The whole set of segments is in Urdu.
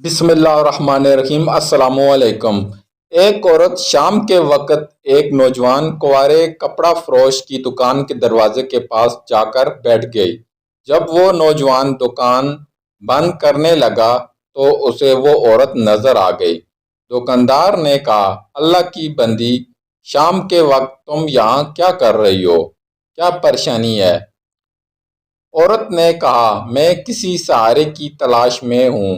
بسم اللہ الرحمن الرحیم۔ السلام علیکم۔ ایک عورت شام کے وقت ایک نوجوان کنوارے کپڑا فروش کی دکان کے دروازے کے پاس جا کر بیٹھ گئی۔ جب وہ نوجوان دکان بند کرنے لگا تو اسے وہ عورت نظر آ گئی۔ دکاندار نے کہا، اللہ کی بندی، شام کے وقت تم یہاں کیا کر رہی ہو؟ کیا پریشانی ہے؟ عورت نے کہا، میں کسی سہارے کی تلاش میں ہوں،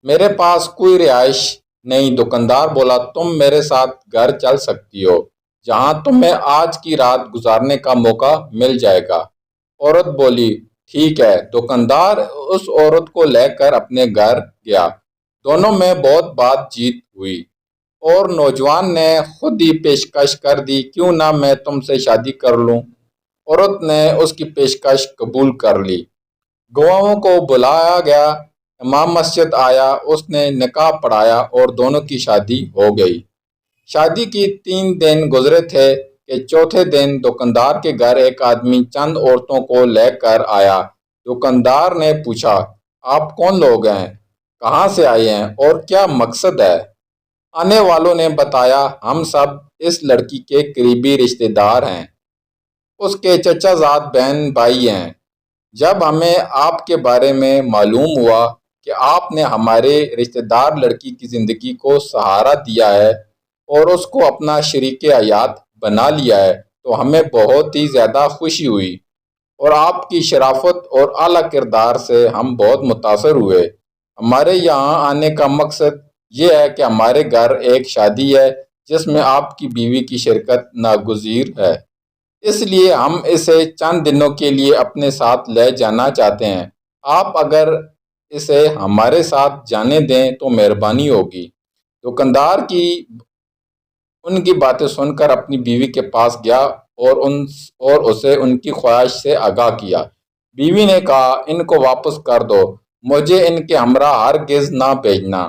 میرے پاس کوئی رہائش نہیں۔ دکاندار بولا، تم میرے ساتھ گھر چل سکتی ہو، جہاں تمہیں آج کی رات گزارنے کا موقع مل جائے گا۔ عورت بولی، ٹھیک ہے۔ دکاندار اس عورت کو لے کر اپنے گھر گیا۔ دونوں میں بہت بات چیت ہوئی اور نوجوان نے خود ہی پیشکش کر دی، کیوں نہ میں تم سے شادی کر لوں۔ عورت نے اس کی پیشکش قبول کر لی۔ گواہوں کو بلایا گیا، امام مسجد آیا، اس نے نکاح پڑھایا اور دونوں کی شادی ہو گئی۔ شادی کی 3 دن گزرے تھے کہ چوتھے دن دکاندار کے گھر ایک آدمی چند عورتوں کو لے کر آیا۔ دکاندار نے پوچھا، آپ کون لوگ ہیں؟ کہاں سے آئے ہیں اور کیا مقصد ہے؟ آنے والوں نے بتایا، ہم سب اس لڑکی کے قریبی رشتہ دار ہیں، اس کے چچا زاد بہن بھائی ہیں۔ جب ہمیں آپ کے بارے میں معلوم ہوا کہ آپ نے ہمارے رشتہ دار لڑکی کی زندگی کو سہارا دیا ہے اور اس کو اپنا شریک حیات بنا لیا ہے، تو ہمیں بہت ہی زیادہ خوشی ہوئی اور آپ کی شرافت اور اعلیٰ کردار سے ہم بہت متاثر ہوئے۔ ہمارے یہاں آنے کا مقصد یہ ہے کہ ہمارے گھر ایک شادی ہے جس میں آپ کی بیوی کی شرکت ناگزیر ہے، اس لیے ہم اسے چند دنوں کے لیے اپنے ساتھ لے جانا چاہتے ہیں۔ آپ اگر اسے ہمارے ساتھ جانے دیں تو مہربانی ہوگی۔ دکاندار ان کی باتیں سن کر اپنی بیوی کے پاس گیا اور اسے ان کی خواہش سے آگاہ کیا۔ بیوی نے کہا، ان کو واپس کر دو، مجھے ان کے ہمراہ ہرگز نہ بھیجنا۔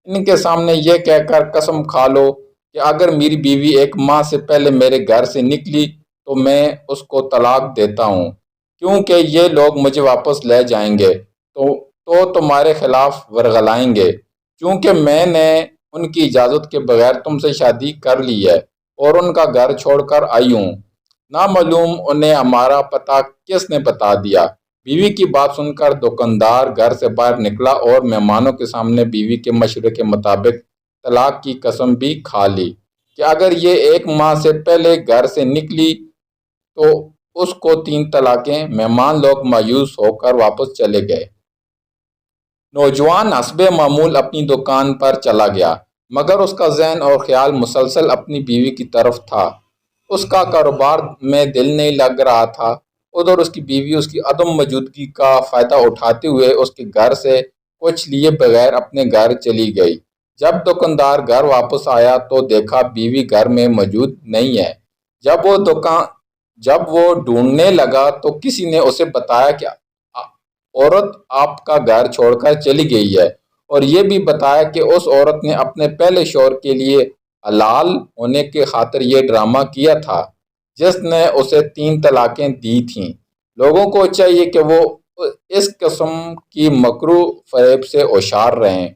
ان کے سامنے یہ کہہ کر قسم کھا لو کہ اگر میری بیوی 1 ماہ سے پہلے میرے گھر سے نکلی تو میں اس کو طلاق دیتا ہوں، کیونکہ یہ لوگ مجھے واپس لے جائیں گے تو تمہارے خلاف ورغلائیں گے، چونکہ میں نے ان کی اجازت کے بغیر تم سے شادی کر لی ہے اور ان کا گھر چھوڑ کر آئی ہوں۔ نامعلوم انہیں ہمارا پتہ کس نے بتا دیا؟ بیوی کی بات سن کر دکاندار گھر سے باہر نکلا اور مہمانوں کے سامنے بیوی کے مشورے کے مطابق طلاق کی قسم بھی کھا لی کہ اگر یہ 1 ماہ سے پہلے گھر سے نکلی تو اس کو 3 طلاقیں۔ مہمان لوگ مایوس ہو کر واپس چلے گئے۔ نوجوان حسب معمول اپنی دکان پر چلا گیا، مگر اس کا ذہن اور خیال مسلسل اپنی بیوی کی طرف تھا۔ اس کا کاروبار میں دل نہیں لگ رہا تھا۔ ادھر اس کی بیوی اس کی عدم موجودگی کا فائدہ اٹھاتے ہوئے اس کے گھر سے کچھ لیے بغیر اپنے گھر چلی گئی۔ جب دکاندار گھر واپس آیا تو دیکھا بیوی گھر میں موجود نہیں ہے۔ جب وہ ڈھونڈنے لگا تو کسی نے اسے بتایا کہ عورت آپ کا گھر چھوڑ کر چلی گئی ہے، اور یہ بھی بتایا کہ اس عورت نے اپنے پہلے شوہر کے لیے حلال ہونے کی خاطر یہ ڈرامہ کیا تھا جس نے اسے 3 طلاقیں دی تھیں۔ لوگوں کو چاہیے کہ وہ اس قسم کی مکروہ فریب سے ہوشیار رہیں